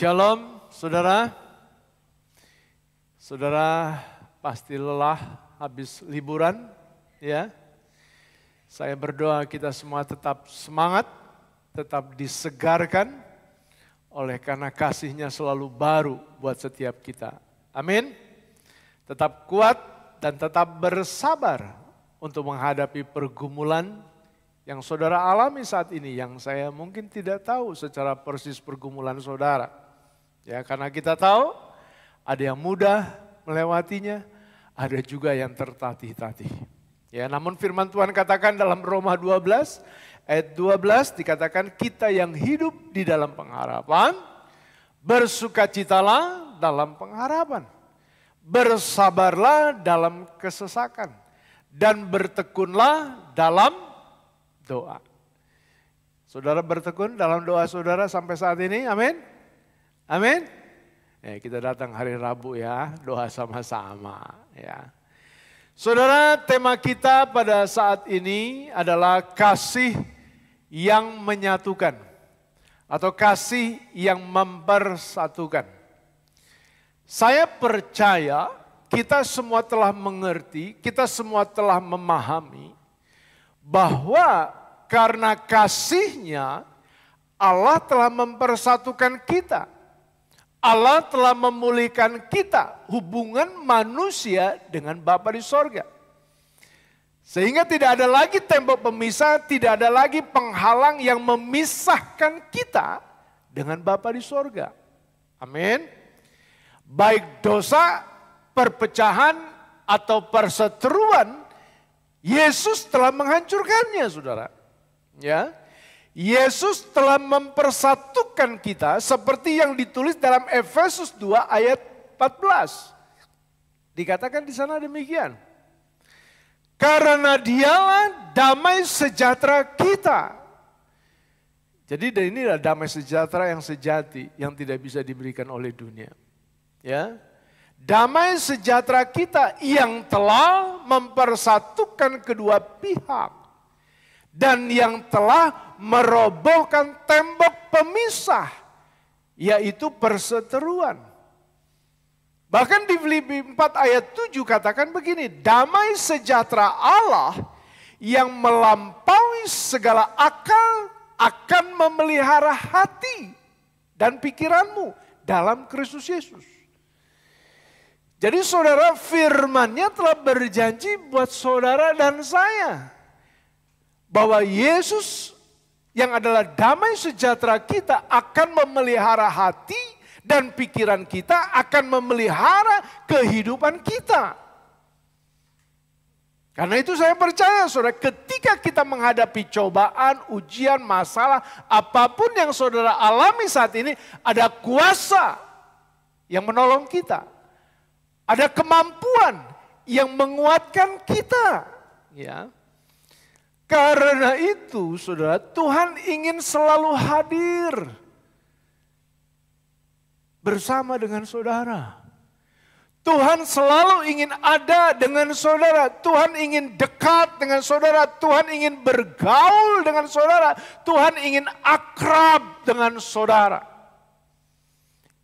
Shalom, saudara. Saudara pasti lelah habis liburan, ya. Saya berdoa kita semua tetap semangat, tetap disegarkan oleh karena kasih-Nya selalu baru buat setiap kita. Amin. Tetap kuat dan tetap bersabar untuk menghadapi pergumulan yang saudara alami saat ini, yang saya mungkin tidak tahu secara persis pergumulan saudara. Ya, karena kita tahu ada yang mudah melewatinya, ada juga yang tertatih-tatih. Ya, namun firman Tuhan katakan dalam Roma 12 ayat 12 dikatakan kita yang hidup di dalam pengharapan, bersukacitalah dalam pengharapan, bersabarlah dalam kesesakan, dan bertekunlah dalam doa. Saudara bertekun dalam doa saudara sampai saat ini, amin? Amin? Kita datang hari Rabu ya, doa sama-sama ya. Saudara, tema kita pada saat ini adalah kasih yang menyatukan atau kasih yang mempersatukan. Saya percaya kita semua telah mengerti, kita semua telah memahami bahwa karena kasih-Nya Allah telah mempersatukan kita. Allah telah memulihkan kita, hubungan manusia dengan Bapa di sorga. Sehingga tidak ada lagi tembok pemisah, tidak ada lagi penghalang yang memisahkan kita dengan Bapa di sorga. Amin. Baik dosa, perpecahan, atau perseteruan, Yesus telah menghancurkannya, saudara. Ya, Yesus telah mempersatukan kita seperti yang ditulis dalam Efesus 2 ayat 14. Dikatakan di sana demikian. Karena Dialah damai sejahtera kita. Jadi ini adalah damai sejahtera yang sejati yang tidak bisa diberikan oleh dunia. Ya. Damai sejahtera kita yang telah mempersatukan kedua pihak. Dan yang telah merobohkan tembok pemisah. Yaitu perseteruan. Bahkan di Filipi 4 ayat 7 katakan begini. Damai sejahtera Allah yang melampaui segala akal akan memelihara hati dan pikiranmu dalam Kristus Yesus. Jadi saudara, firman-Nya telah berjanji buat saudara dan saya. Bahwa Yesus yang adalah damai sejahtera kita akan memelihara hati dan pikiran kita, akan memelihara kehidupan kita. Karena itu saya percaya saudara, ketika kita menghadapi cobaan, ujian, masalah, apapun yang saudara alami saat ini, ada kuasa yang menolong kita. Ada kemampuan yang menguatkan kita. Ya. Karena itu saudara, Tuhan ingin selalu hadir bersama dengan saudara. Tuhan selalu ingin ada dengan saudara. Tuhan ingin dekat dengan saudara. Tuhan ingin bergaul dengan saudara. Tuhan ingin akrab dengan saudara.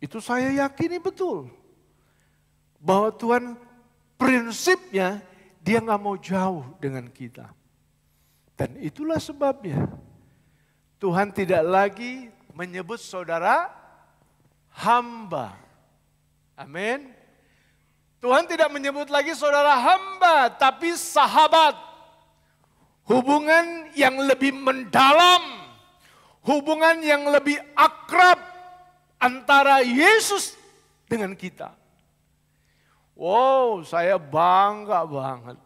Itu saya yakini betul. Bahwa Tuhan prinsipnya Dia gak mau jauh dengan kita. Dan itulah sebabnya Tuhan tidak lagi menyebut saudara hamba. Amin. Tuhan tidak menyebut lagi saudara hamba, tapi sahabat. Hubungan yang lebih mendalam. Hubungan yang lebih akrab antara Yesus dengan kita. Wow, saya bangga banget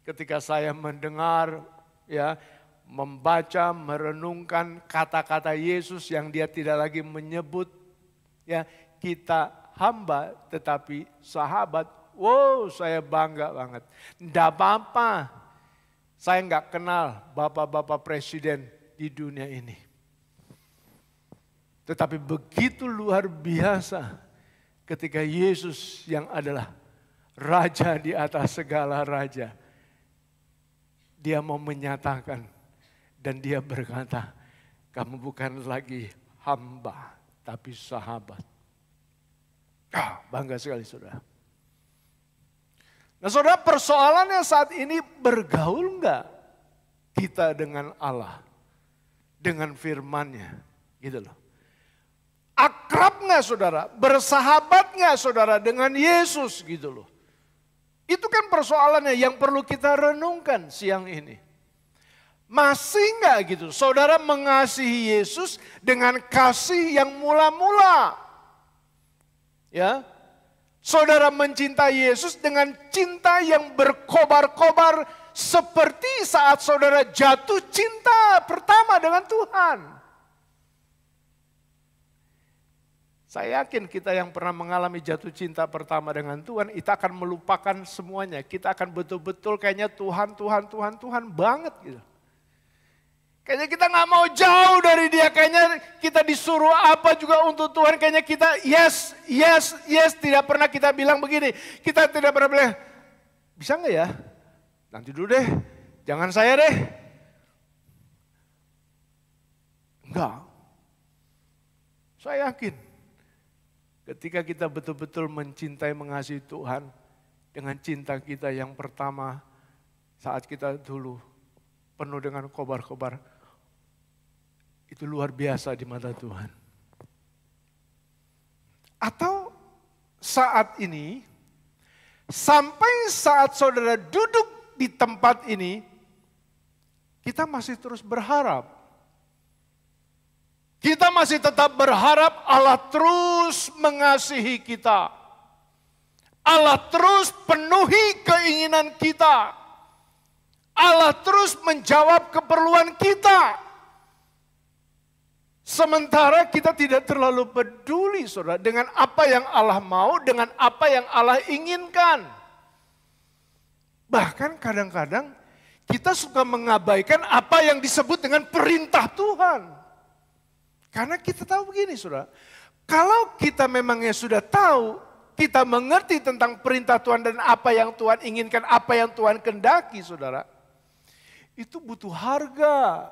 ketika saya mendengar, ya, membaca, merenungkan kata-kata Yesus yang Dia tidak lagi menyebut, ya, kita hamba tetapi sahabat. Wow, saya bangga banget. Tidak apa-apa, saya nggak kenal bapak-bapak presiden di dunia ini. Tetapi begitu luar biasa ketika Yesus yang adalah Raja di atas segala raja, Dia mau menyatakan dan Dia berkata, kamu bukan lagi hamba, tapi sahabat. Bangga sekali saudara. Nah saudara, persoalannya saat ini bergaul enggak kita dengan Allah? Dengan firman-Nya, gitu loh. Akrab enggak saudara? Bersahabat enggak saudara dengan Yesus gitu loh. Itu kan persoalannya yang perlu kita renungkan siang ini. Masih enggak gitu saudara mengasihi Yesus dengan kasih yang mula-mula? Ya, saudara mencintai Yesus dengan cinta yang berkobar-kobar seperti saat saudara jatuh cinta pertama dengan Tuhan. Saya yakin kita yang pernah mengalami jatuh cinta pertama dengan Tuhan, kita akan melupakan semuanya. Kita akan betul-betul kayaknya Tuhan banget gitu. Kayaknya kita gak mau jauh dari dia, kayaknya kita disuruh apa juga untuk Tuhan. Kayaknya kita yes, tidak pernah kita bilang begini. Kita tidak pernah bilang, bisa gak ya? Nanti dulu deh, jangan saya deh. Enggak. Saya yakin ketika kita betul-betul mencintai, mengasihi Tuhan dengan cinta kita yang pertama saat kita dulu penuh dengan kobar-kobar, itu luar biasa di mata Tuhan. Atau saat ini, sampai saat saudara duduk di tempat ini, kita masih terus berharap. Kita masih tetap berharap Allah terus mengasihi kita. Allah terus penuhi keinginan kita. Allah terus menjawab keperluan kita. Sementara kita tidak terlalu peduli saudara dengan apa yang Allah mau, dengan apa yang Allah inginkan. Bahkan kadang-kadang kita suka mengabaikan apa yang disebut dengan perintah Tuhan. Karena kita tahu begini saudara, kalau kita memangnya sudah tahu, kita mengerti tentang perintah Tuhan dan apa yang Tuhan inginkan, apa yang Tuhan kehendaki saudara, itu butuh harga.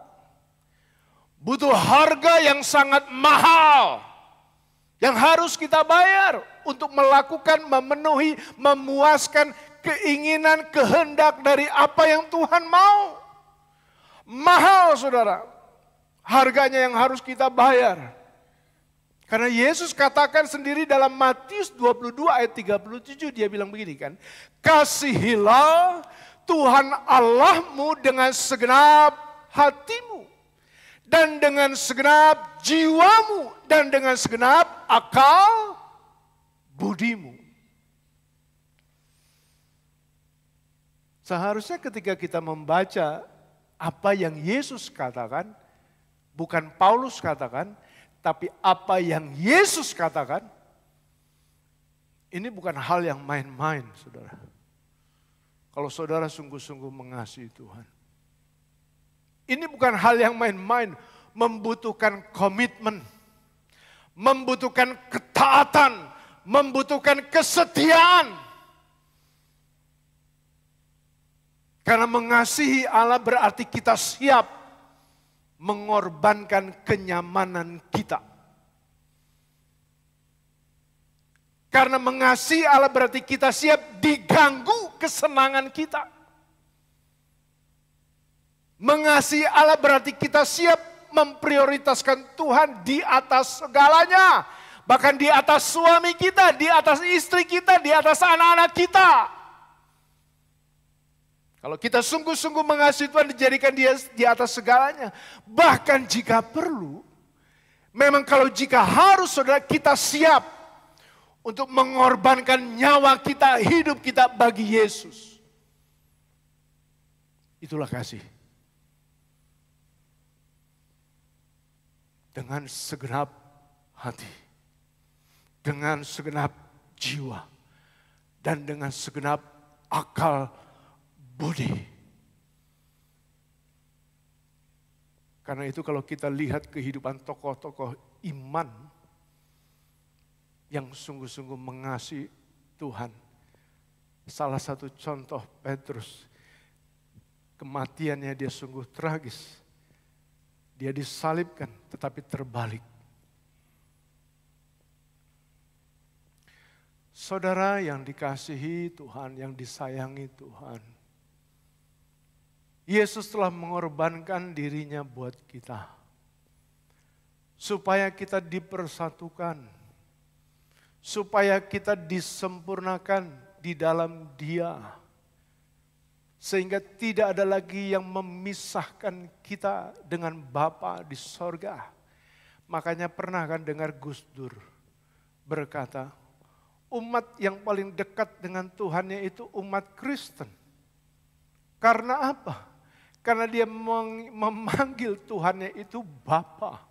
Butuh harga yang sangat mahal. Yang harus kita bayar untuk melakukan, memenuhi, memuaskan keinginan, kehendak dari apa yang Tuhan mau. Mahal saudara. Harganya yang harus kita bayar. Karena Yesus katakan sendiri dalam Matius 22 ayat 37 dia bilang begini kan. Kasihilah Tuhan Allahmu dengan segenap hatimu. Dan dengan segenap jiwamu. Dan dengan segenap akal budimu. Seharusnya ketika kita membaca apa yang Yesus katakan. Bukan Paulus katakan. Tapi apa yang Yesus katakan. Ini bukan hal yang main-main saudara. Kalau saudara sungguh-sungguh mengasihi Tuhan. Ini bukan hal yang main-main, membutuhkan komitmen, membutuhkan ketaatan, membutuhkan kesetiaan. Karena mengasihi Allah berarti kita siap mengorbankan kenyamanan kita. Karena mengasihi Allah berarti kita siap diganggu kesenangan kita. Mengasihi Allah berarti kita siap memprioritaskan Tuhan di atas segalanya. Bahkan di atas suami kita, di atas istri kita, di atas anak-anak kita. Kalau kita sungguh-sungguh mengasihi Tuhan, dijadikan dia di atas segalanya. Bahkan jika perlu, memang kalau jika harus saudara kita siap untuk mengorbankan nyawa kita, hidup kita bagi Yesus. Itulah kasih. Dengan segenap hati, dengan segenap jiwa, dan dengan segenap akal budi. Karena itu kalau kita lihat kehidupan tokoh-tokoh iman yang sungguh-sungguh mengasihi Tuhan. Salah satu contoh Petrus, kematiannya dia sungguh tragis. Dia disalibkan tetapi terbalik. Saudara yang dikasihi Tuhan, yang disayangi Tuhan. Yesus telah mengorbankan dirinya buat kita. Supaya kita dipersatukan. Supaya kita disempurnakan di dalam Dia. Sehingga tidak ada lagi yang memisahkan kita dengan Bapa di sorga. Makanya pernah kan dengar Gus Dur berkata, umat yang paling dekat dengan Tuhannya itu umat Kristen. Karena apa? Karena dia memanggil Tuhannya itu Bapa.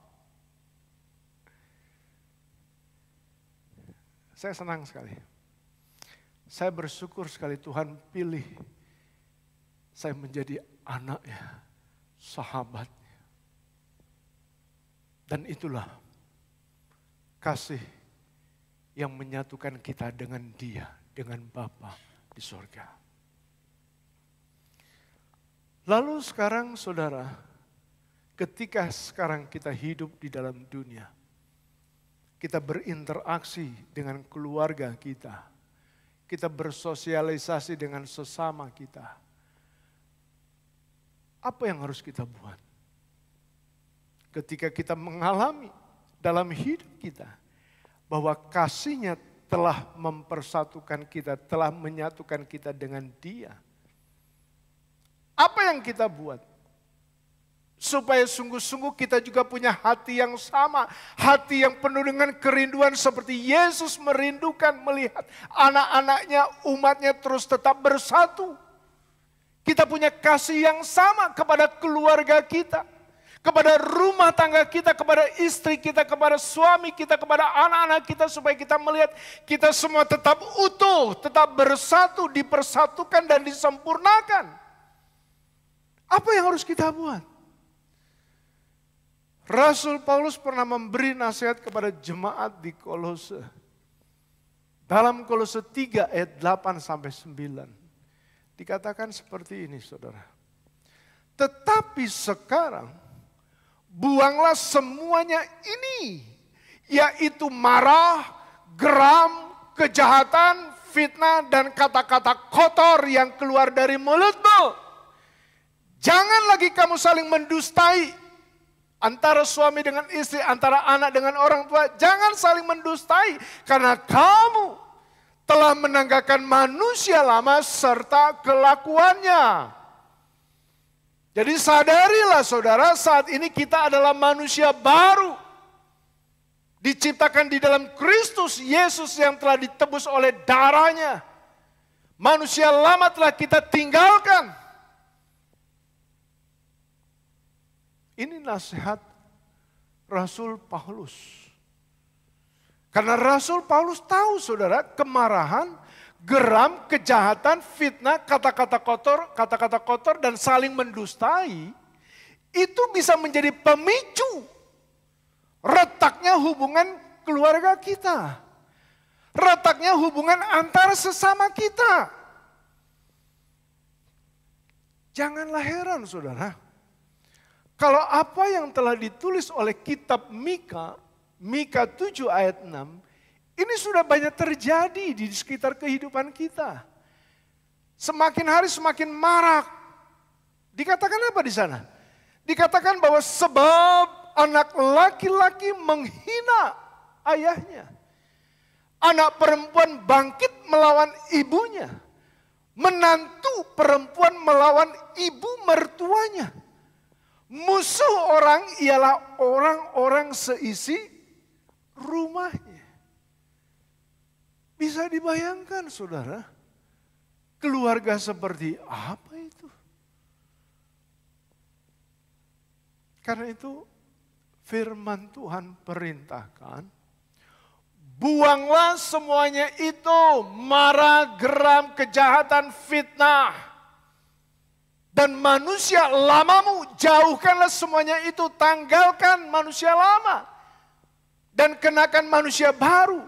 Saya senang sekali. Saya bersyukur sekali Tuhan pilih saya menjadi anaknya, sahabatnya. Dan itulah kasih yang menyatukan kita dengan Dia, dengan Bapa di sorga. Lalu sekarang saudara, ketika sekarang kita hidup di dalam dunia, kita berinteraksi dengan keluarga kita, kita bersosialisasi dengan sesama kita. Apa yang harus kita buat? Ketika kita mengalami dalam hidup kita bahwa kasih-Nya telah mempersatukan kita, telah menyatukan kita dengan Dia. Apa yang kita buat? Supaya sungguh-sungguh kita juga punya hati yang sama. Hati yang penuh dengan kerinduan seperti Yesus merindukan melihat anak-anaknya, umatnya terus tetap bersatu. Kita punya kasih yang sama kepada keluarga kita. Kepada rumah tangga kita, kepada istri kita, kepada suami kita, kepada anak-anak kita. Supaya kita melihat kita semua tetap utuh, tetap bersatu, dipersatukan dan disempurnakan. Apa yang harus kita buat? Rasul Paulus pernah memberi nasihat kepada jemaat di Kolose. Dalam Kolose 3 ayat 8-9. Dikatakan seperti ini saudara. Tetapi sekarang buanglah semuanya ini. Yaitu marah, geram, kejahatan, fitnah dan kata-kata kotor yang keluar dari mulutmu. Jangan lagi kamu saling mendustai. Antara suami dengan istri, antara anak dengan orang tua. Jangan saling mendustai. Karena kamu telah menanggalkan manusia lama serta kelakuannya. Jadi sadarilah saudara, saat ini kita adalah manusia baru. Diciptakan di dalam Kristus Yesus yang telah ditebus oleh darahnya. Manusia lama telah kita tinggalkan. Ini nasihat Rasul Paulus. Karena Rasul Paulus tahu saudara, kemarahan, geram, kejahatan, fitnah, kata-kata kotor dan saling mendustai itu bisa menjadi pemicu retaknya hubungan keluarga kita. Retaknya hubungan antara sesama kita. Janganlah heran saudara. Kalau apa yang telah ditulis oleh kitab Mika 7 ayat 6, ini sudah banyak terjadi di sekitar kehidupan kita. Semakin hari semakin marak. Dikatakan apa di sana? Dikatakan bahwa sebab anak laki-laki menghina ayahnya. Anak perempuan bangkit melawan ibunya. Menantu perempuan melawan ibu mertuanya. Musuh orang ialah orang-orang seisi rumahnya. Bisa dibayangkan saudara, keluarga seperti apa itu? Karena itu firman Tuhan perintahkan, buanglah semuanya itu, marah, geram, kejahatan, fitnah. Dan manusia lamamu, jauhkanlah semuanya itu, tanggalkan manusia lama. Dan kenakan manusia baru.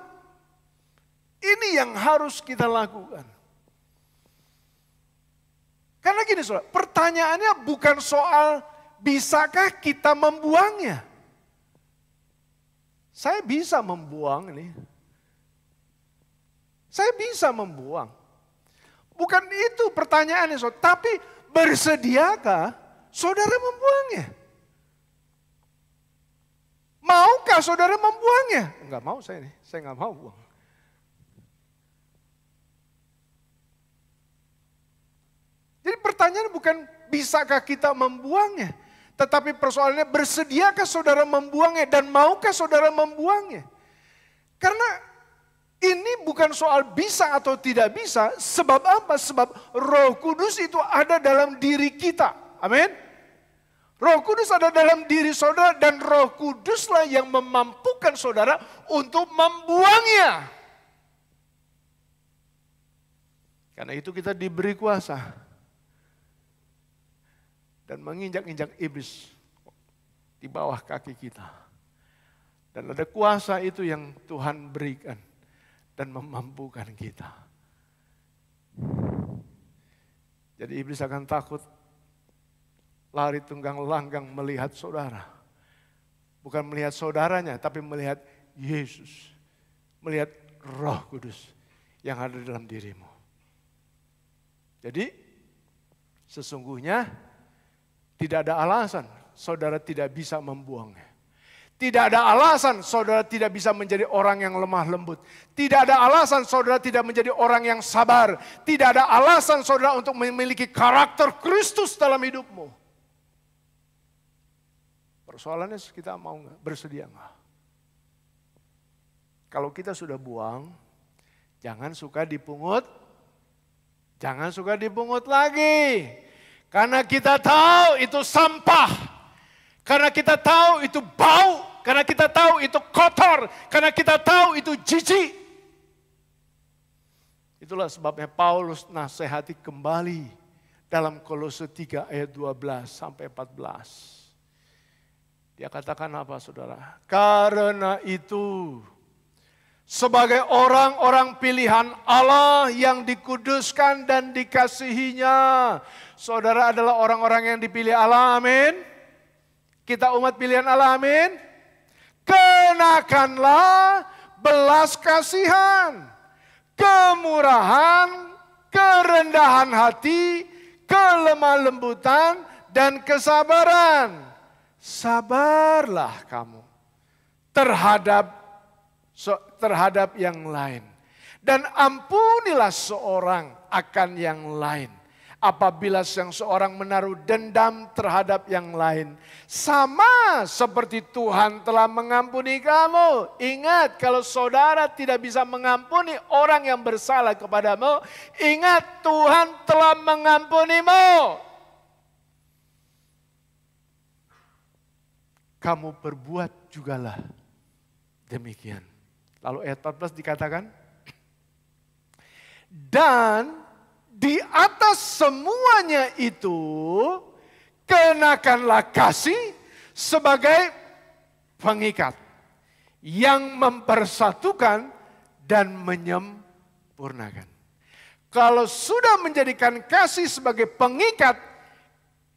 Ini yang harus kita lakukan. Karena gini saudara, pertanyaannya bukan soal bisakah kita membuangnya. Saya bisa membuang ini. Saya bisa membuang. Bukan itu pertanyaannya, saudara. Tapi bersediakah saudara membuangnya? Maukah saudara membuangnya? Enggak mau saya nih, saya enggak mau buang. Jadi pertanyaan bukan bisakah kita membuangnya, tetapi persoalannya bersediakah saudara membuangnya dan maukah saudara membuangnya? Karena ini bukan soal bisa atau tidak bisa, sebab apa? Sebab Roh Kudus itu ada dalam diri kita. Amin. Roh Kudus ada dalam diri saudara dan Roh Kuduslah yang memampukan saudara untuk membuangnya. Karena itu kita diberi kuasa dan menginjak-injak iblis di bawah kaki kita. Dan ada kuasa itu yang Tuhan berikan dan memampukan kita. Jadi iblis akan takut, lari tunggang langgang melihat saudara. Bukan melihat saudaranya, tapi melihat Yesus. Melihat Roh Kudus yang ada dalam dirimu. Jadi sesungguhnya tidak ada alasan saudara tidak bisa membuangnya. Tidak ada alasan saudara tidak bisa menjadi orang yang lemah lembut. Tidak ada alasan saudara tidak menjadi orang yang sabar. Tidak ada alasan saudara untuk memiliki karakter Kristus dalam hidupmu. Persoalannya kita mau nggak, bersedia nggak? Kalau kita sudah buang, jangan suka dipungut. Jangan suka dipungut lagi. Karena kita tahu itu sampah. Karena kita tahu itu bau. Karena kita tahu itu kotor. Karena kita tahu itu jijik. Itulah sebabnya Paulus nasihati kembali dalam Kolose 3 ayat 12 sampai 14. Dia katakan apa saudara? Karena itu sebagai orang-orang pilihan Allah yang dikuduskan dan dikasihinya. Saudara adalah orang-orang yang dipilih Allah, amin. Kita umat pilihan Allah, amin. Kenakanlah belas kasihan, kemurahan, kerendahan hati, kelemah lembutan, dan kesabaran. Sabarlah kamu terhadap yang lain. Dan ampunilah seorang akan yang lain. Apabila seorang menaruh dendam terhadap yang lain. Sama seperti Tuhan telah mengampuni kamu. Ingat kalau saudara tidak bisa mengampuni orang yang bersalah kepadamu. Ingat Tuhan telah mengampunimu. Kamu berbuat jugalah demikian. Lalu ayat 14 dikatakan. Dan di atas semuanya itu, kenakanlah kasih sebagai pengikat yang mempersatukan dan menyempurnakan. Kalau sudah menjadikan kasih sebagai pengikat,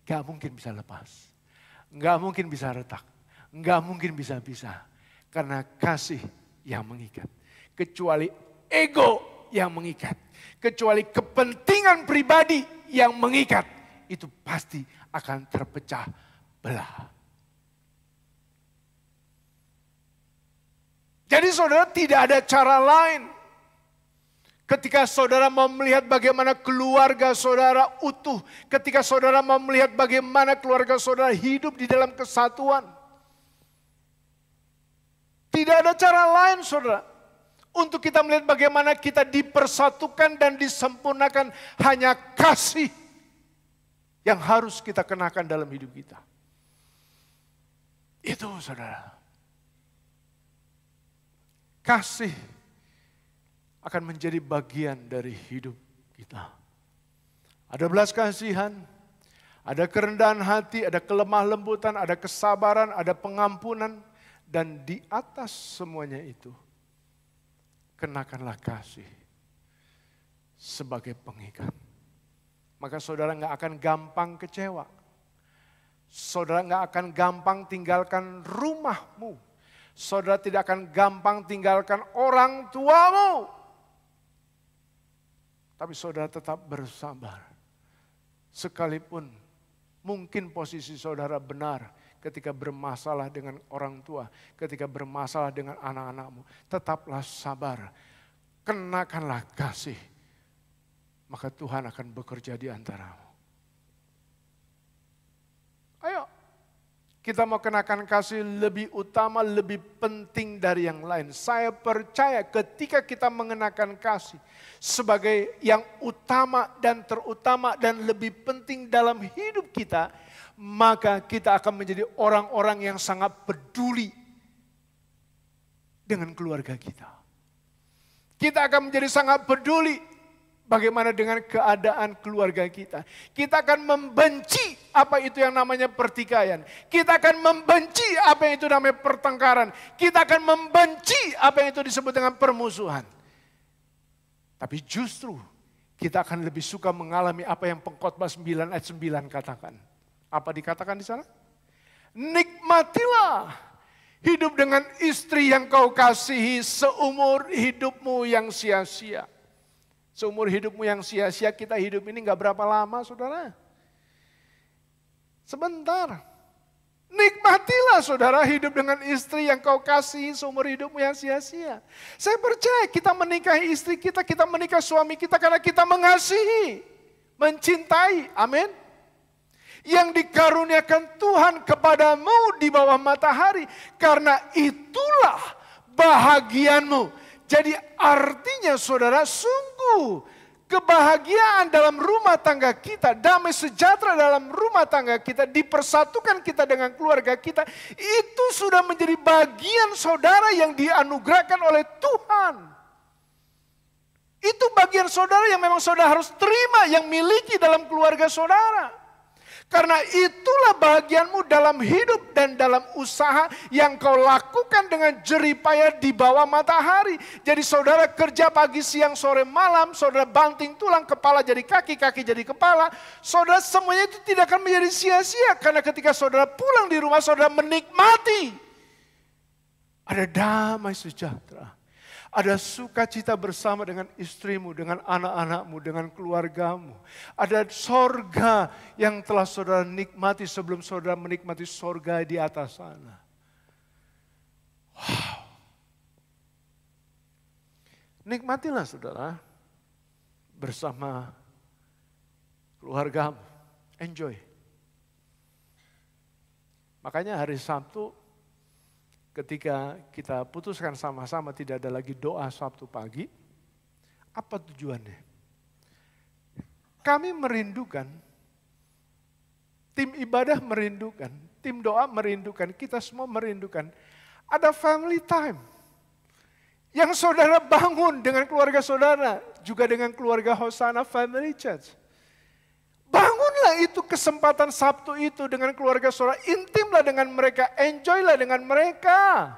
gak mungkin bisa lepas. Gak mungkin bisa retak. Gak mungkin bisa pisah. Karena kasih yang mengikat. Kecuali ego yang mengikat. Kecuali kepentingan pribadi yang mengikat. Itu pasti akan terpecah belah. Jadi saudara tidak ada cara lain. Ketika saudara mau melihat bagaimana keluarga saudara utuh. Ketika saudara mau melihat bagaimana keluarga saudara hidup di dalam kesatuan. Tidak ada cara lain saudara. Untuk kita melihat bagaimana kita dipersatukan dan disempurnakan. Hanya kasih yang harus kita kenakan dalam hidup kita. Itu saudara. Kasih akan menjadi bagian dari hidup kita. Ada belas kasihan, ada kerendahan hati, ada kelemah lembutan, ada kesabaran, ada pengampunan. Dan di atas semuanya itu, kenakanlah kasih sebagai pengikat. Maka saudara gak akan gampang kecewa. Saudara gak akan gampang tinggalkan rumahmu. Saudara tidak akan gampang tinggalkan orang tuamu. Tapi saudara tetap bersabar. Sekalipun mungkin posisi saudara benar ketika bermasalah dengan orang tua, ketika bermasalah dengan anak-anakmu, tetaplah sabar. Kenakanlah kasih. Maka Tuhan akan bekerja di antaramu. Ayo, kita mau kenakan kasih lebih utama, lebih penting dari yang lain. Saya percaya ketika kita mengenakan kasih sebagai yang utama dan terutama dan lebih penting dalam hidup kita, maka kita akan menjadi orang-orang yang sangat peduli dengan keluarga kita. Kita akan menjadi sangat peduli bagaimana dengan keadaan keluarga kita. Kita akan membenci apa itu yang namanya pertikaian. Kita akan membenci apa yang itu namanya pertengkaran. Kita akan membenci apa yang itu disebut dengan permusuhan. Tapi justru kita akan lebih suka mengalami apa yang Pengkhotbah 9 ayat 9 katakan. Apa dikatakan di sana? Nikmatilah hidup dengan istri yang kau kasihi seumur hidupmu yang sia-sia. Seumur hidupmu yang sia-sia, kita hidup ini gak berapa lama saudara. Sebentar. Nikmatilah saudara hidup dengan istri yang kau kasihi seumur hidupmu yang sia-sia. Saya percaya kita menikahi istri kita, kita menikahi suami kita karena kita mengasihi, mencintai. Amin. Yang dikaruniakan Tuhan kepadamu di bawah matahari. Karena itulah bahagianmu. Jadi artinya saudara, sungguh kebahagiaan dalam rumah tangga kita, damai sejahtera dalam rumah tangga kita, dipersatukan kita dengan keluarga kita, itu sudah menjadi bagian saudara yang dianugerahkan oleh Tuhan. Itu bagian saudara yang memang saudara harus terima, yang miliki dalam keluarga saudara. Karena itulah bahagianmu dalam hidup dan dalam usaha yang kau lakukan dengan jerih payah di bawah matahari. Jadi saudara kerja pagi, siang, sore, malam, saudara banting tulang, kepala jadi kaki, kaki jadi kepala. Saudara semuanya itu tidak akan menjadi sia-sia. Karena ketika saudara pulang di rumah, saudara menikmati. Ada damai sejahtera. Ada sukacita bersama dengan istrimu, dengan anak-anakmu, dengan keluargamu. Ada sorga yang telah saudara nikmati sebelum saudara menikmati sorga di atas sana. Wow. Nikmatilah saudara bersama keluargamu. Enjoy. Makanya hari Sabtu, ketika kita putuskan sama-sama tidak ada lagi doa Sabtu pagi, apa tujuannya? Kami merindukan, tim ibadah merindukan, tim doa merindukan, kita semua merindukan. Ada family time yang saudara bangun dengan keluarga saudara, juga dengan keluarga Hosana Family Church. Bangunlah itu kesempatan Sabtu itu dengan keluarga saudara, intimlah dengan mereka, enjoylah dengan mereka.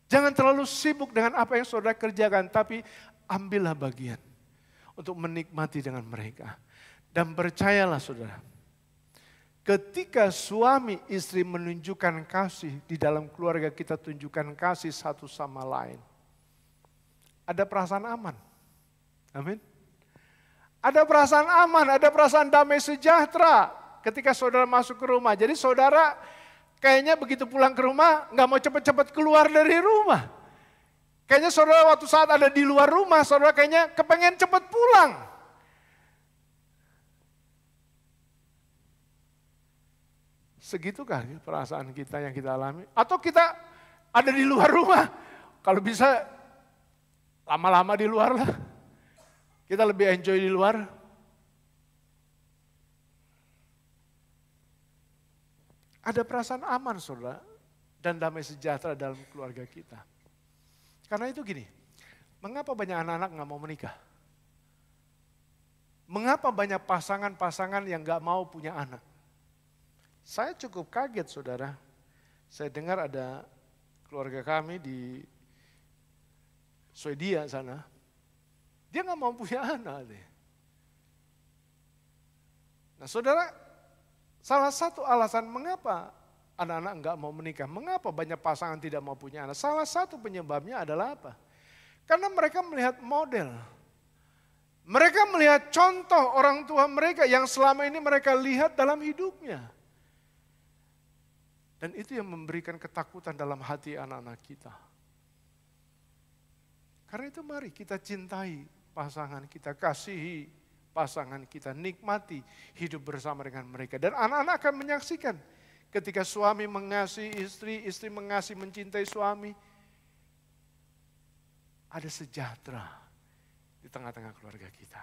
Jangan terlalu sibuk dengan apa yang saudara kerjakan, tapi ambillah bagian untuk menikmati dengan mereka. Dan percayalah saudara, ketika suami istri menunjukkan kasih di dalam keluarga kita, tunjukkan kasih satu sama lain, ada perasaan aman. Amin. Ada perasaan aman, ada perasaan damai sejahtera ketika saudara masuk ke rumah. Jadi saudara kayaknya begitu pulang ke rumah nggak mau cepat-cepat keluar dari rumah. Kayaknya saudara waktu saat ada di luar rumah, saudara kayaknya kepengen cepat pulang. Segitukah perasaan kita yang kita alami? Atau kita ada di luar rumah, kalau bisa lama-lama di luar lah. Kita lebih enjoy di luar. Ada perasaan aman saudara dan damai sejahtera dalam keluarga kita. Karena itu gini, mengapa banyak anak-anak gak mau menikah? Mengapa banyak pasangan-pasangan yang gak mau punya anak? Saya cukup kaget saudara. Saya dengar ada keluarga kami di Swedia sana. Dia gak mau punya anak. Nah saudara, salah satu alasan mengapa anak-anak gak mau menikah, mengapa banyak pasangan tidak mau punya anak, salah satu penyebabnya adalah apa? Karena mereka melihat model. Mereka melihat contoh orang tua mereka yang selama ini mereka lihat dalam hidupnya. Dan itu yang memberikan ketakutan dalam hati anak-anak kita. Karena itu mari kita cintai pasangan kita, kasihi pasangan kita, nikmati hidup bersama dengan mereka. Dan anak-anak akan menyaksikan ketika suami mengasihi istri, istri mengasihi mencintai suami. Ada sejahtera di tengah-tengah keluarga kita.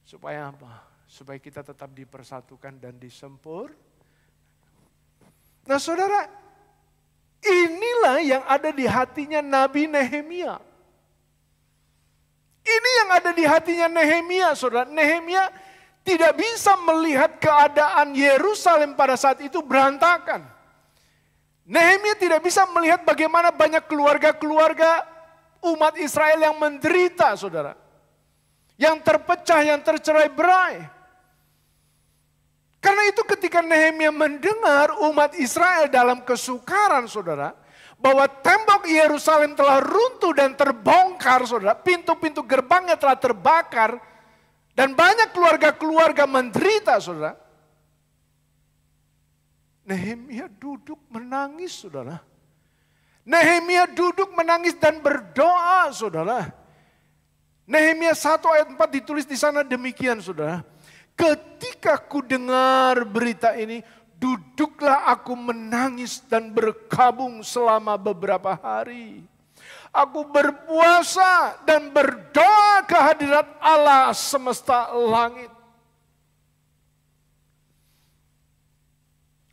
Supaya apa? Supaya kita tetap dipersatukan dan disempur. Nah saudara, inilah yang ada di hatinya Nabi Nehemia. Ini yang ada di hatinya Nehemia, saudara. Nehemia tidak bisa melihat keadaan Yerusalem pada saat itu berantakan. Nehemia tidak bisa melihat bagaimana banyak keluarga-keluarga umat Israel yang menderita, saudara. Yang terpecah, yang tercerai-berai. Karena itu ketika Nehemia mendengar umat Israel dalam kesukaran, saudara, bahwa tembok Yerusalem telah runtuh dan terbongkar, saudara, pintu-pintu gerbangnya telah terbakar, dan banyak keluarga-keluarga menderita, saudara. Nehemia duduk menangis, saudara. Nehemia duduk menangis dan berdoa, saudara. Nehemia 1 ayat 4 ditulis di sana demikian, saudara. Ketika ku dengar berita ini, duduklah aku menangis dan berkabung selama beberapa hari. Aku berpuasa dan berdoa ke hadirat Allah semesta langit.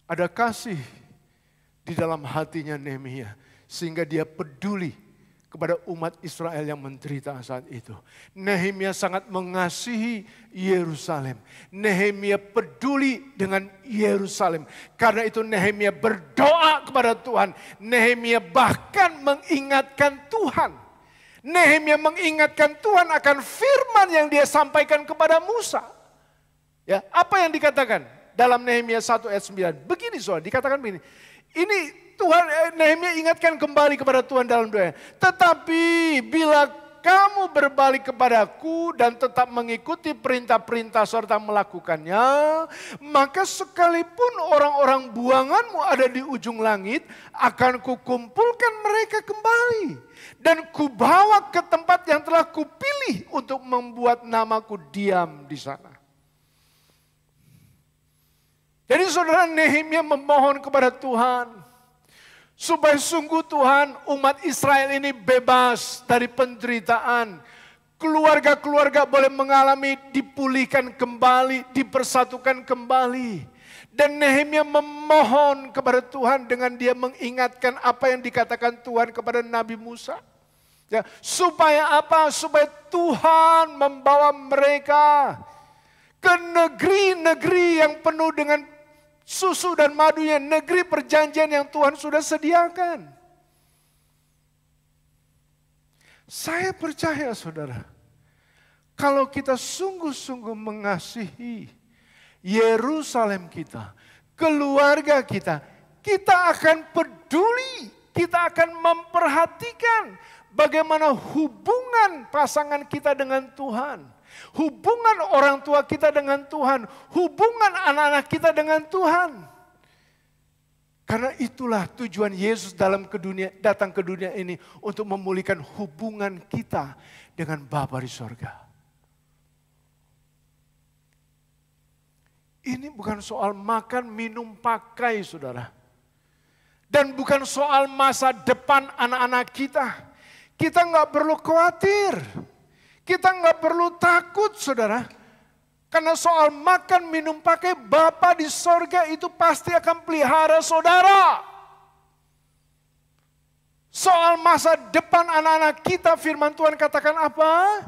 Ada kasih di dalam hatinya Nehemia sehingga dia peduli kepada umat Israel yang menderita saat itu. Nehemia sangat mengasihi Yerusalem. Nehemia peduli dengan Yerusalem. Karena itu Nehemia berdoa kepada Tuhan. Nehemia bahkan mengingatkan Tuhan. Nehemia mengingatkan Tuhan akan firman yang dia sampaikan kepada Musa. Ya, apa yang dikatakan dalam Nehemia 1 ayat 9? Begini soal, dikatakan begini. Ini Tuhan, Nehemia ingatkan kembali kepada Tuhan dalam doa. Tetapi bila kamu berbalik kepadaku dan tetap mengikuti perintah-perintah serta melakukannya, maka sekalipun orang-orang buanganmu ada di ujung langit, akan kukumpulkan mereka kembali. Dan kubawa ke tempat yang telah kupilih untuk membuat namaku diam di sana. Jadi saudara, Nehemia memohon kepada Tuhan supaya sungguh Tuhan umat Israel ini bebas dari penderitaan. Keluarga-keluarga boleh mengalami dipulihkan kembali, dipersatukan kembali. Dan Nehemia memohon kepada Tuhan dengan dia mengingatkan apa yang dikatakan Tuhan kepada Nabi Musa. Ya, supaya apa? Supaya Tuhan membawa mereka ke negeri-negeri yang penuh dengan susu dan madunya, negeri perjanjian yang Tuhan sudah sediakan. Saya percaya saudara, kalau kita sungguh-sungguh mengasihi Yerusalem kita, keluarga kita, kita akan peduli, kita akan memperhatikan bagaimana hubungan pasangan kita dengan Tuhan. Hubungan orang tua kita dengan Tuhan. Hubungan anak-anak kita dengan Tuhan. Karena itulah tujuan Yesus datang ke dunia ini. Untuk memulihkan hubungan kita dengan Bapa di sorga. Ini bukan soal makan, minum, pakai saudara. Dan bukan soal masa depan anak-anak kita. Kita nggak perlu khawatir. Kita nggak perlu takut saudara. Karena soal makan, minum, pakai, Bapa di sorga itu pasti akan pelihara saudara. Soal masa depan anak-anak kita, firman Tuhan katakan apa?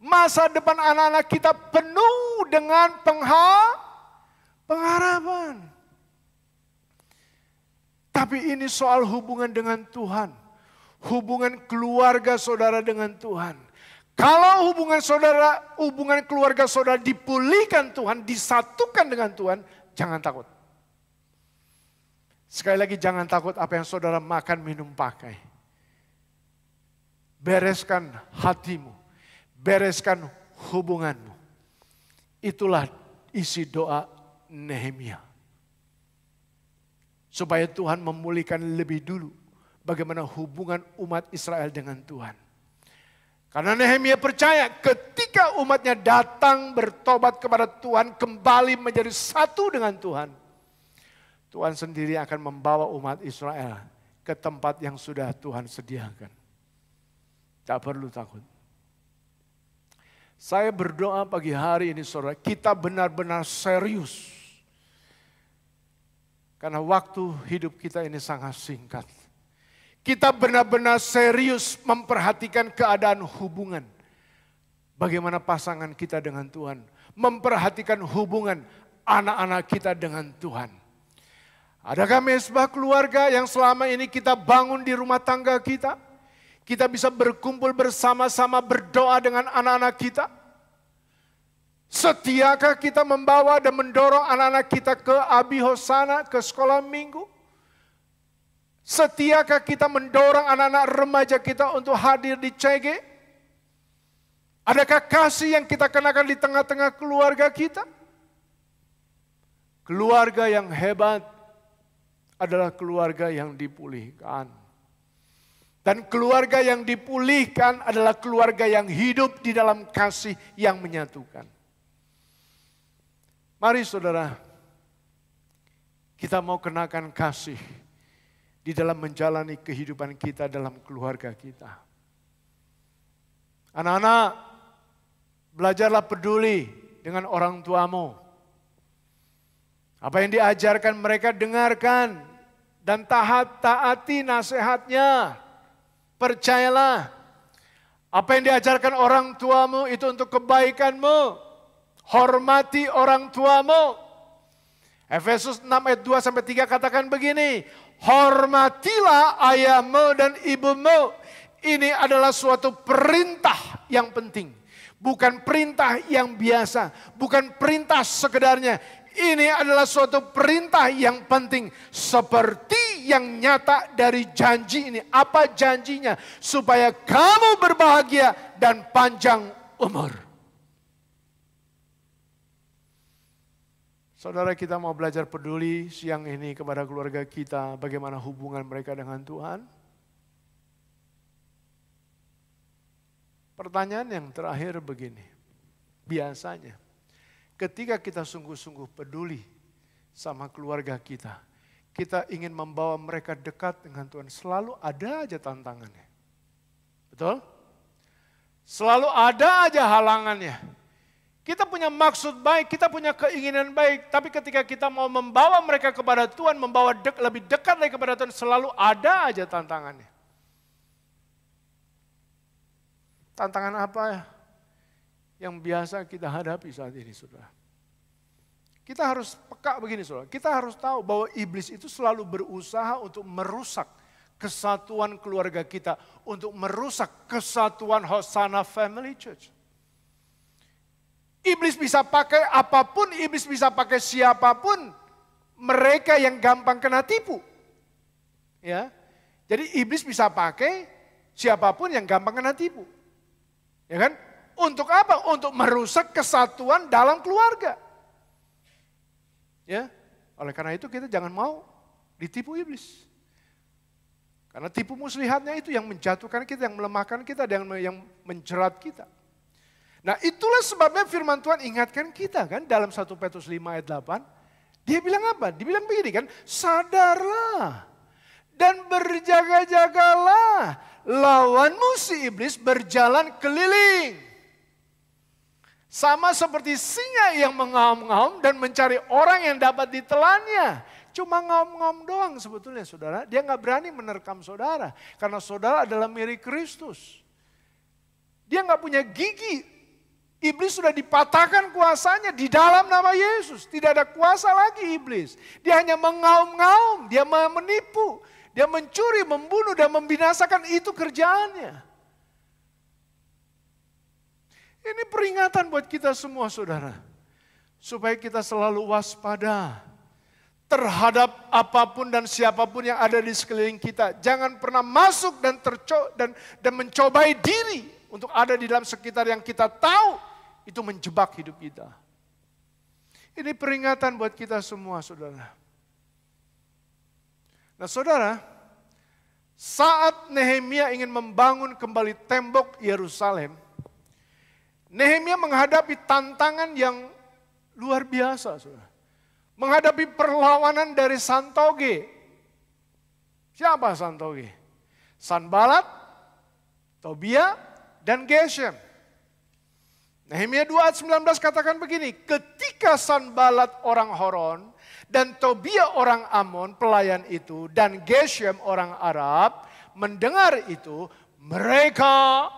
Masa depan anak-anak kita penuh dengan pengharapan. Tapi ini soal hubungan dengan Tuhan. Hubungan keluarga saudara dengan Tuhan. Kalau hubungan keluarga saudara dipulihkan Tuhan, disatukan dengan Tuhan, jangan takut. Sekali lagi jangan takut apa yang saudara makan, minum, pakai. bereskan hatimu, bereskan hubunganmu. Itulah isi doa Nehemia. Supaya Tuhan memulihkan lebih dulu bagaimana hubungan umat Israel dengan Tuhan. Karena Nehemia percaya ketika umatnya datang bertobat kepada Tuhan, kembali menjadi satu dengan Tuhan, Tuhan sendiri akan membawa umat Israel ke tempat yang sudah Tuhan sediakan. Tak perlu takut. Saya berdoa pagi hari ini saudara, kita benar-benar serius. Karena waktu hidup kita ini sangat singkat. Kita benar-benar serius memperhatikan keadaan hubungan. Bagaimana pasangan kita dengan Tuhan. Memperhatikan hubungan anak-anak kita dengan Tuhan. Adakah mesbah keluarga yang selama ini kita bangun di rumah tangga kita? Kita bisa berkumpul bersama-sama berdoa dengan anak-anak kita. Setiakah kita membawa dan mendorong anak-anak kita ke Abi Hosana, ke sekolah minggu? Setiakah kita mendorong anak-anak remaja kita untuk hadir di CG? Adakah kasih yang kita kenakan di tengah-tengah keluarga kita? Keluarga yang hebat adalah keluarga yang dipulihkan. Dan keluarga yang dipulihkan adalah keluarga yang hidup di dalam kasih yang menyatukan. Mari saudara, kita mau kenakan kasih di dalam menjalani kehidupan kita dalam keluarga kita. Anak-anak, belajarlah peduli dengan orang tuamu. Apa yang diajarkan mereka dengarkan dan taati nasihatnya. Percayalah, apa yang diajarkan orang tuamu itu untuk kebaikanmu. Hormati orang tuamu. Efesus 6 ayat 2-3 katakan begini. Hormatilah ayahmu dan ibumu. Ini adalah suatu perintah yang penting. Bukan perintah yang biasa. Bukan perintah sekedarnya. Ini adalah suatu perintah yang penting. Seperti yang nyata dari janji ini. Apa janjinya? Supaya kamu berbahagia dan panjang umur. Saudara, kita mau belajar peduli siang ini kepada keluarga kita. Bagaimana hubungan mereka dengan Tuhan. Pertanyaan yang terakhir begini. Biasanya ketika kita sungguh-sungguh peduli sama keluarga kita, kita ingin membawa mereka dekat dengan Tuhan, selalu ada aja tantangannya. Betul? Selalu ada aja halangannya. Kita punya maksud baik, kita punya keinginan baik, tapi ketika kita mau membawa mereka kepada Tuhan, membawa lebih dekat lagi kepada Tuhan, selalu ada aja tantangannya. Tantangan apa yang biasa kita hadapi saat ini, saudara? Kita harus peka begini, saudara. Kita harus tahu bahwa iblis itu selalu berusaha untuk merusak kesatuan keluarga kita, untuk merusak kesatuan Hosana Family Church. Iblis bisa pakai apapun, iblis bisa pakai siapapun, mereka yang gampang kena tipu. Ya. Jadi iblis bisa pakai siapapun yang gampang kena tipu. Ya kan? Untuk apa? Untuk merusak kesatuan dalam keluarga. Ya. Oleh karena itu kita jangan mau ditipu iblis. Karena tipu muslihatnya itu yang menjatuhkan kita, yang melemahkan kita, yang menjerat kita. Nah, itulah sebabnya firman Tuhan ingatkan kita kan dalam 1 Petrus 5 ayat 8. Dia bilang apa? Dia bilang begini kan, sadarlah dan berjaga-jagalah, lawanmu si iblis berjalan keliling. Sama seperti singa yang mengaum-ngaum dan mencari orang yang dapat ditelannya. Cuma ngaum-ngaum doang sebetulnya saudara. Dia gak berani menerkam saudara. Karena saudara adalah mirip Kristus. Dia gak punya gigi. Iblis sudah dipatahkan kuasanya di dalam nama Yesus. Tidak ada kuasa lagi iblis. Dia hanya mengaum-ngaum, dia menipu. Dia mencuri, membunuh, dan membinasakan, itu kerjaannya. Ini peringatan buat kita semua saudara. Supaya kita selalu waspada. terhadap apapun dan siapapun yang ada di sekeliling kita. Jangan pernah masuk dan mencobai diri untuk ada di dalam sekitar yang kita tahu itu menjebak hidup kita. Ini peringatan buat kita semua, saudara. Nah, saudara, saat Nehemia ingin membangun kembali tembok Yerusalem, Nehemia menghadapi tantangan yang luar biasa, saudara. Menghadapi perlawanan dari Santoge. Siapa Santoge? Sanbalat, Tobia, dan Geshem. Nehemia 2 ayat 19 katakan begini, ketika Sanbalat orang Horon dan Tobia orang Amon pelayan itu dan Geshem orang Arab mendengar itu, mereka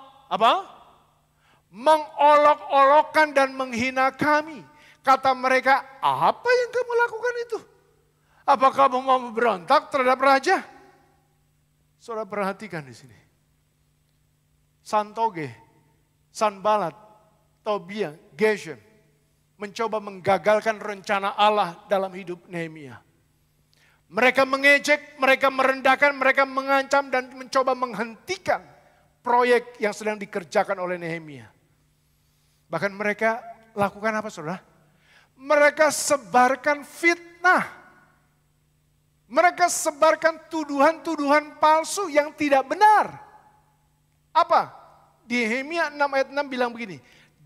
mengolok-olokkan dan menghina kami. Kata mereka, apa yang kamu lakukan itu? Apa kamu mau berontak terhadap raja? Saudara perhatikan di sini. Santoge, Sanbalat, Tobia, Geshem mencoba menggagalkan rencana Allah dalam hidup Nehemia. Mereka mengejek, mereka merendahkan, mereka mengancam dan mencoba menghentikan proyek yang sedang dikerjakan oleh Nehemia. Bahkan mereka lakukan apa, saudara? Mereka sebarkan fitnah. Mereka sebarkan tuduhan-tuduhan palsu yang tidak benar. Apa? Di Nehemia 6 ayat 6 bilang begini.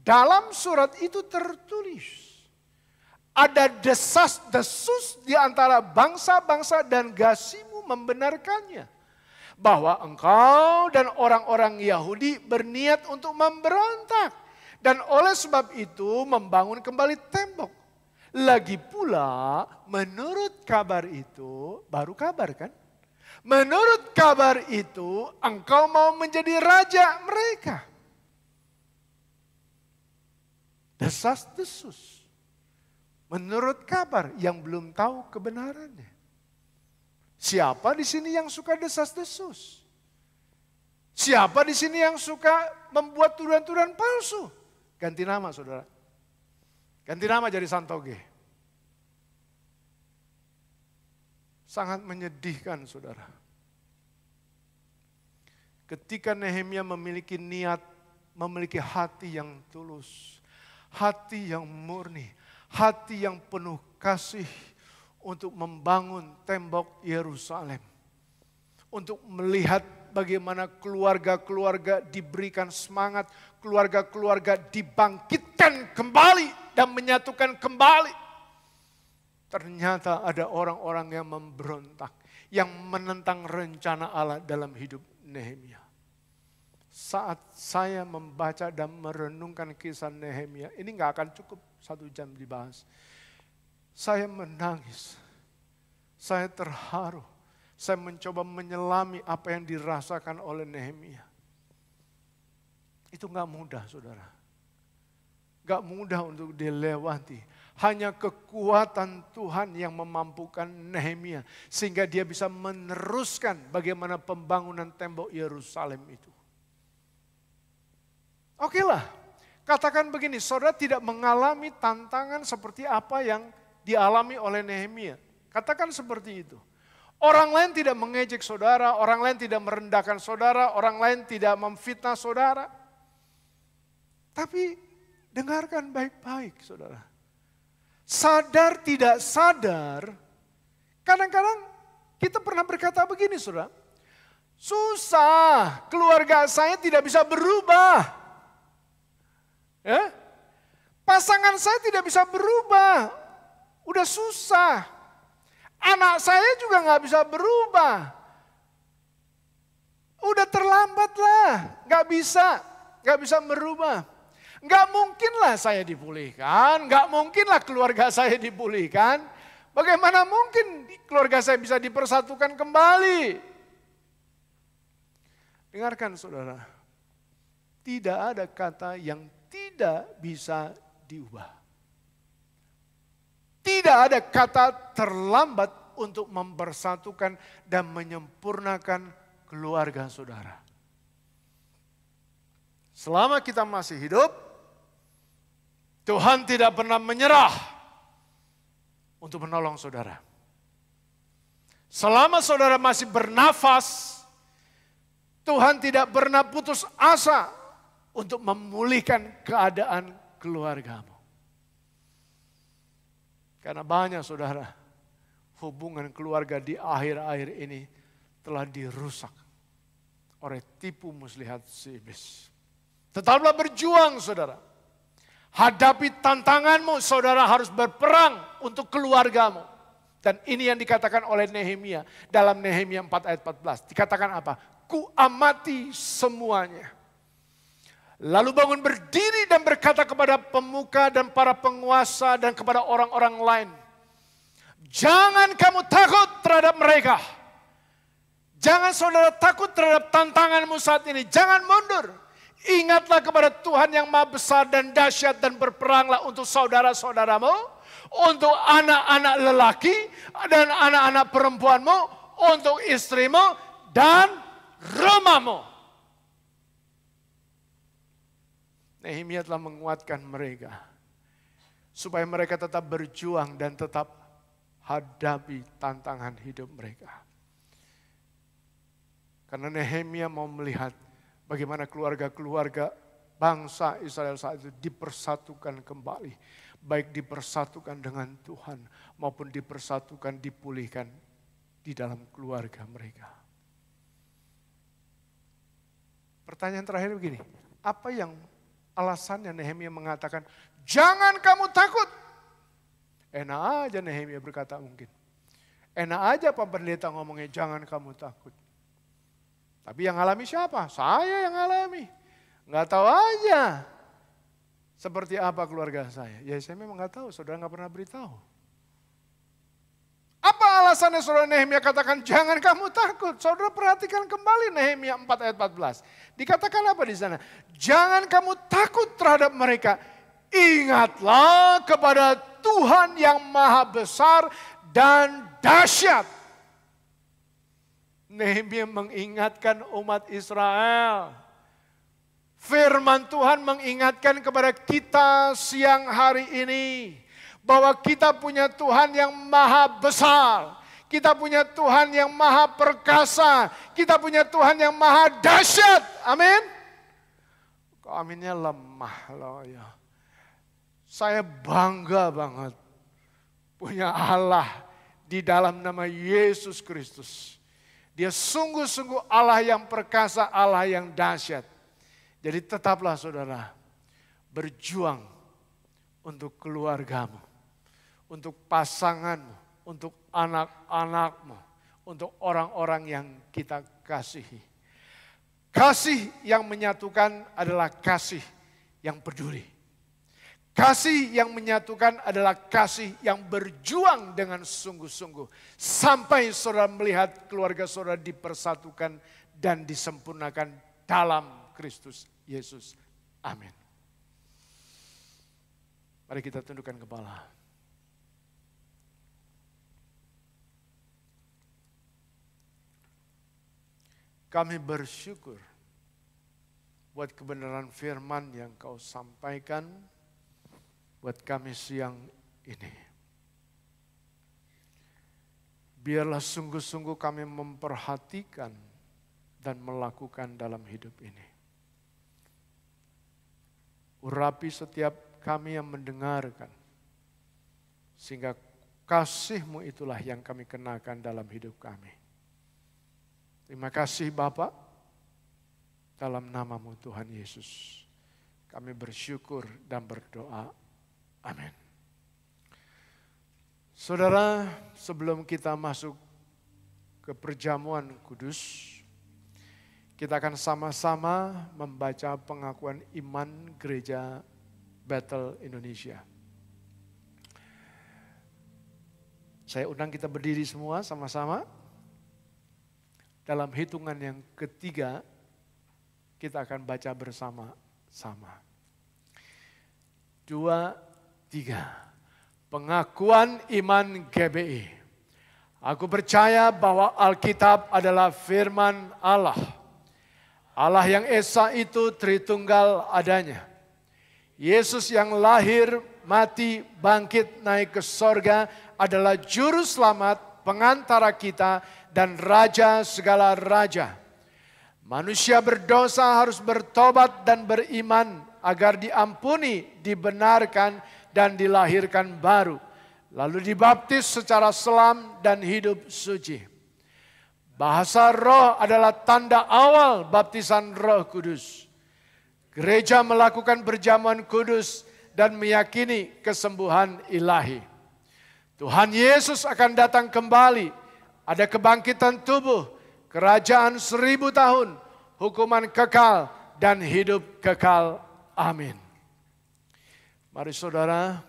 Dalam surat itu tertulis. Ada desas-desus di antara bangsa-bangsa dan Gasimu membenarkannya. Bahwa engkau dan orang-orang Yahudi berniat untuk memberontak. Dan oleh sebab itu membangun kembali tembok. Lagi pula menurut kabar itu, baru kabar kan? Menurut kabar itu engkau mau menjadi raja mereka. Desas-desus. Menurut kabar yang belum tahu kebenarannya. Siapa di sini yang suka desas-desus? Siapa di sini yang suka membuat tuduhan-tuduhan palsu? Ganti nama, saudara. Ganti nama jadi Santoge. Sangat menyedihkan, saudara. Ketika Nehemia memiliki niat, memiliki hati yang tulus, hati yang murni, hati yang penuh kasih untuk membangun tembok Yerusalem. Untuk melihat bagaimana keluarga-keluarga diberikan semangat, keluarga-keluarga dibangkitkan kembali dan menyatukan kembali. Ternyata ada orang-orang yang memberontak, yang menentang rencana Allah dalam hidup Nehemia. Saat saya membaca dan merenungkan kisah Nehemia, ini gak akan cukup 1 jam dibahas. Saya menangis, saya terharu, saya mencoba menyelami apa yang dirasakan oleh Nehemia. Itu gak mudah, saudara. Gak mudah untuk dilewati. Hanya kekuatan Tuhan yang memampukan Nehemia. Sehingga dia bisa meneruskan bagaimana pembangunan tembok Yerusalem itu. Oke lah, katakan begini, saudara tidak mengalami tantangan seperti apa yang dialami oleh Nehemia. Katakan seperti itu. Orang lain tidak mengejek saudara, orang lain tidak merendahkan saudara, orang lain tidak memfitnah saudara. Tapi dengarkan baik-baik, saudara. Sadar tidak sadar, kadang-kadang kita pernah berkata begini, saudara. Susah, keluarga saya tidak bisa berubah. Ya? Pasangan saya tidak bisa berubah, udah susah. Anak saya juga gak bisa berubah. Udah terlambat lah, gak bisa merubah. Gak mungkin lah saya dipulihkan, gak mungkin lah keluarga saya dipulihkan. Bagaimana mungkin keluarga saya bisa dipersatukan kembali? Dengarkan saudara, tidak ada kata yang tidak bisa diubah. Tidak ada kata terlambat untuk mempersatukan dan menyempurnakan keluarga saudara. Selama kita masih hidup, Tuhan tidak pernah menyerah untuk menolong saudara. Selama saudara masih bernafas, Tuhan tidak pernah putus asa untuk memulihkan keadaan keluargamu. Karena banyak saudara, hubungan keluarga di akhir-akhir ini telah dirusak oleh tipu muslihat si iblis. Tetaplah berjuang saudara. Hadapi tantanganmu, saudara harus berperang untuk keluargamu. Dan ini yang dikatakan oleh Nehemia dalam Nehemia 4 ayat 14. Dikatakan apa? Ku amati semuanya. Lalu bangun berdiri dan berkata kepada pemuka dan para penguasa dan kepada orang-orang lain. Jangan kamu takut terhadap mereka. Jangan saudara takut terhadap tantanganmu saat ini. Jangan mundur. Ingatlah kepada Tuhan yang maha besar dan dahsyat dan berperanglah untuk saudara-saudaramu, untuk anak-anak lelaki dan anak-anak perempuanmu, untuk istrimu dan rumahmu. Nehemia telah menguatkan mereka supaya mereka tetap berjuang dan tetap hadapi tantangan hidup mereka. Karena Nehemia mau melihat bagaimana keluarga-keluarga bangsa Israel saat itu dipersatukan kembali. Baik dipersatukan dengan Tuhan maupun dipersatukan, dipulihkan di dalam keluarga mereka. Pertanyaan terakhir begini, apa yang alasannya Nehemia mengatakan, jangan kamu takut? Enak aja Nehemia berkata mungkin. Enak aja Pak Pendeta ngomongnya jangan kamu takut. Tapi yang alami siapa? Saya yang alami. Nggak tahu aja seperti apa keluarga saya. Ya saya memang nggak tahu, saudara nggak pernah beritahu. Apa alasannya saudara Nehemia katakan jangan kamu takut? Saudara perhatikan kembali Nehemia 4 ayat 14. Dikatakan apa di sana? Jangan kamu takut terhadap mereka. Ingatlah kepada Tuhan yang maha besar dan dahsyat. Nehemia mengingatkan umat Israel. Firman Tuhan mengingatkan kepada kita siang hari ini. Bahwa kita punya Tuhan yang maha besar. Kita punya Tuhan yang maha perkasa. Kita punya Tuhan yang maha dahsyat. Amin. Kok aminnya lemah loh ya. Saya bangga banget punya Allah di dalam nama Yesus Kristus. Dia sungguh-sungguh Allah yang perkasa, Allah yang dahsyat. Jadi tetaplah saudara berjuang untuk keluargamu, untuk pasanganmu, untuk anak-anakmu, untuk orang-orang yang kita kasihi. Kasih yang menyatukan adalah kasih yang peduli. Kasih yang menyatukan adalah kasih yang berjuang dengan sungguh-sungguh. Sampai saudara melihat keluarga saudara dipersatukan dan disempurnakan dalam Kristus Yesus. Amin. Mari kita tundukkan kepala. Kami bersyukur buat kebenaran firman yang kau sampaikan buat kami siang ini. Biarlah sungguh-sungguh kami memperhatikan dan melakukan dalam hidup ini. Urapi setiap kami yang mendengarkan. Sehingga kasih-Mu itulah yang kami kenakan dalam hidup kami. Terima kasih Bapa, dalam nama-Mu Tuhan Yesus. Kami bersyukur dan berdoa. Amin. Saudara, sebelum kita masuk ke perjamuan kudus, kita akan sama-sama membaca pengakuan iman Gereja Bethel Indonesia. Saya undang kita berdiri semua sama-sama. Dalam hitungan yang ketiga, kita akan baca bersama-sama. 2, 3. Pengakuan iman GBI. Aku percaya bahwa Alkitab adalah firman Allah. Allah yang esa itu Tritunggal adanya. Yesus yang lahir, mati, bangkit, naik ke sorga adalah juru selamat pengantara kita, dan Raja segala raja. Manusia berdosa harus bertobat dan beriman agar diampuni, dibenarkan, dan dilahirkan baru. Lalu dibaptis secara selam dan hidup suci. Bahasa roh adalah tanda awal baptisan Roh Kudus. Gereja melakukan perjamuan kudus dan meyakini kesembuhan ilahi. Tuhan Yesus akan datang kembali. Ada kebangkitan tubuh, kerajaan 1000 tahun, hukuman kekal, dan hidup kekal. Amin. Mari saudara,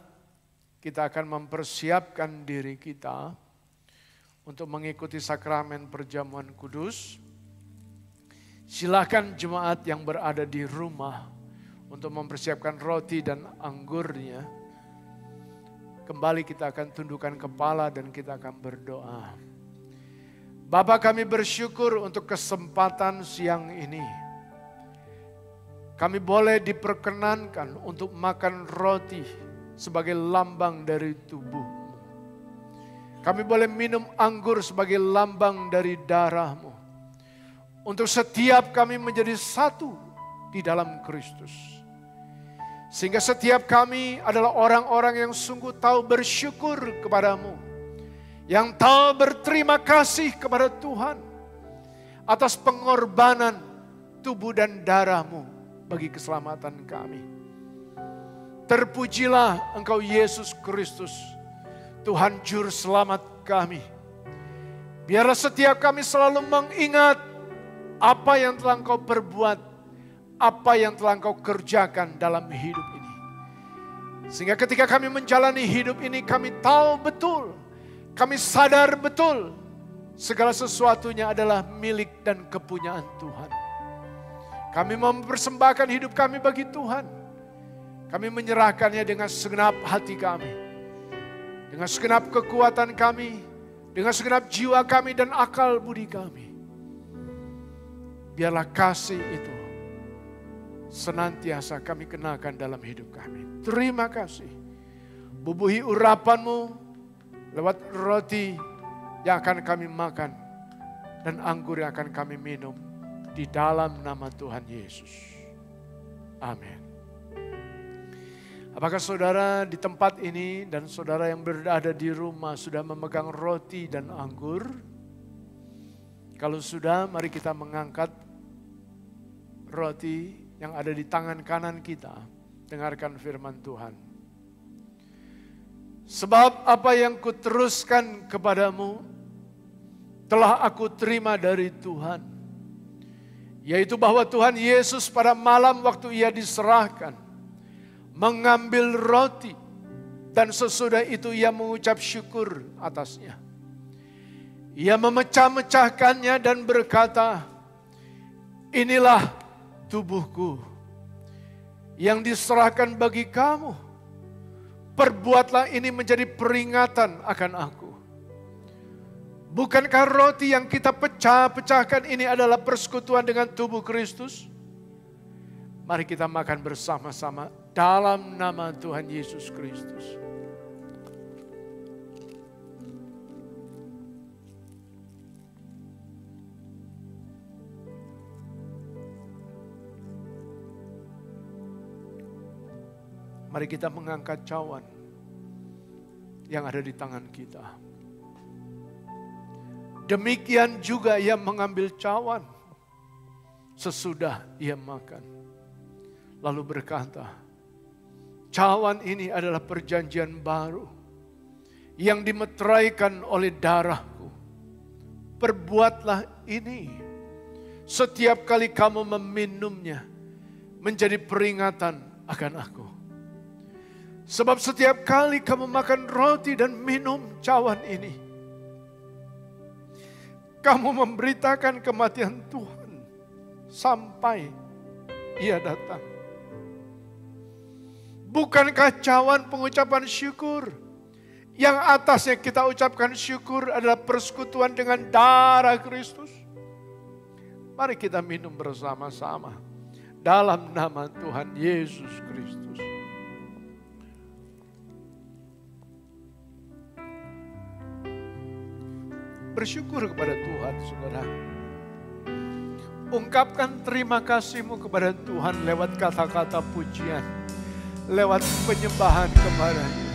kita akan mempersiapkan diri kita untuk mengikuti sakramen perjamuan kudus. Silakan jemaat yang berada di rumah untuk mempersiapkan roti dan anggurnya. Kembali kita akan tundukkan kepala dan kita akan berdoa. Bapa, kami bersyukur untuk kesempatan siang ini. Kami boleh diperkenankan untuk makan roti sebagai lambang dari tubuh-Mu. Kami boleh minum anggur sebagai lambang dari darah-Mu. Untuk setiap kami menjadi satu di dalam Kristus. Sehingga setiap kami adalah orang-orang yang sungguh tahu bersyukur kepada-Mu. Yang tahu berterima kasih kepada Tuhan atas pengorbanan tubuh dan darah-Mu bagi keselamatan kami. Terpujilah Engkau Yesus Kristus, Tuhan Juru Selamat kami. Biarlah setiap kami selalu mengingat apa yang telah Engkau perbuat, apa yang telah Engkau kerjakan dalam hidup ini. Sehingga ketika kami menjalani hidup ini, kami tahu betul, kami sadar betul, segala sesuatunya adalah milik dan kepunyaan Tuhan. Kami mempersembahkan hidup kami bagi Tuhan. Kami menyerahkannya dengan segenap hati kami, dengan segenap kekuatan kami, dengan segenap jiwa kami dan akal budi kami. Biarlah kasih itu senantiasa kami kenakan dalam hidup kami. Terima kasih. Bubuhi urapan-Mu lewat roti yang akan kami makan dan anggur yang akan kami minum di dalam nama Tuhan Yesus. Amin. Apakah saudara di tempat ini dan saudara yang berada di rumah sudah memegang roti dan anggur? Kalau sudah, mari kita mengangkat roti yang ada di tangan kanan kita. Dengarkan firman Tuhan. Sebab apa yang kuteruskan kepadamu telah aku terima dari Tuhan. Yaitu bahwa Tuhan Yesus pada malam waktu Ia diserahkan, mengambil roti dan sesudah itu Ia mengucap syukur atasnya. Ia memecah-mecahkannya dan berkata, inilah tubuhku yang diserahkan bagi kamu. Perbuatlah ini menjadi peringatan akan aku. Bukankah roti yang kita pecah-pecahkan ini adalah persekutuan dengan tubuh Kristus? Mari kita makan bersama-sama dalam nama Tuhan Yesus Kristus. Mari kita mengangkat cawan yang ada di tangan kita. Demikian juga Ia mengambil cawan sesudah Ia makan. Lalu berkata, cawan ini adalah perjanjian baru yang dimeteraikan oleh darahku. Perbuatlah ini setiap kali kamu meminumnya menjadi peringatan akan aku. Sebab setiap kali kamu makan roti dan minum cawan ini, kamu memberitakan kematian Tuhan sampai Ia datang. Bukankah cawan pengucapan syukur? Yang atasnya kita ucapkan syukur adalah persekutuan dengan darah Kristus. Mari kita minum bersama-sama dalam nama Tuhan Yesus Kristus. bersyukur kepada Tuhan, saudara. Ungkapkan terima kasih-Mu kepada Tuhan lewat kata-kata pujian, lewat penyembahan kepada-Nya.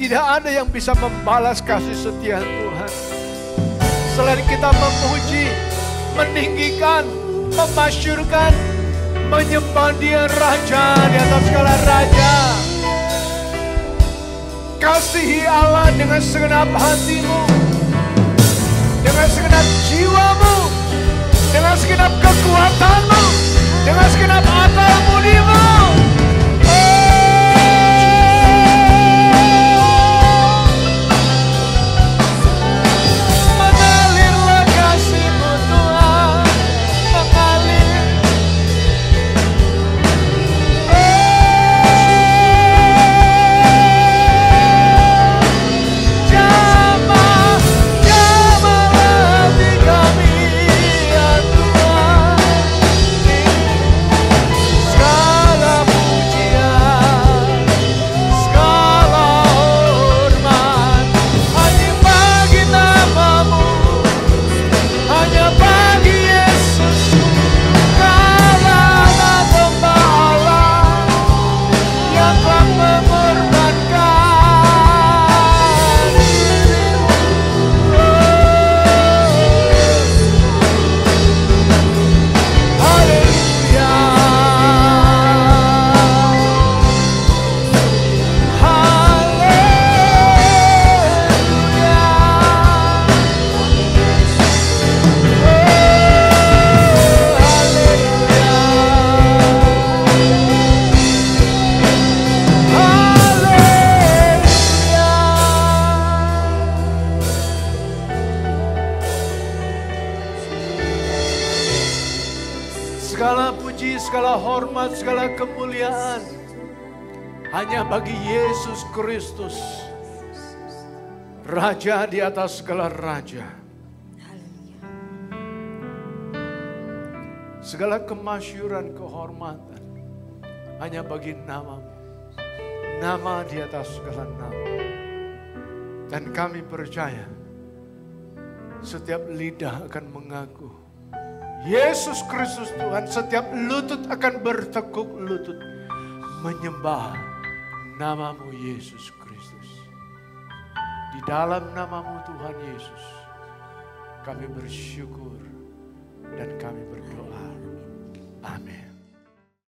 Tidak ada yang bisa membalas kasih setia Tuhan selain kita memuji, meninggikan, memasyurkan, menyembah Dia Raja di atas segala raja. Kasihi Allah dengan segenap hatimu, dengan segenap jiwamu, dengan segenap kekuatanmu, dengan segenap akal budimu. Mengalirlah kasih-Mu Tuhan, mengalir. Segala puji, segala hormat, segala kemuliaan hanya bagi Yesus Kristus, Raja di atas segala raja. Segala kemasyuran, kehormatan hanya bagi nama-Mu, nama di atas segala nama. Dan kami percaya setiap lidah akan mengaku Yesus Kristus Tuhan, setiap lutut akan bertekuk lutut menyembah nama-Mu Yesus Kristus. Di dalam nama-Mu Tuhan Yesus, kami bersyukur dan kami berdoa. Amin.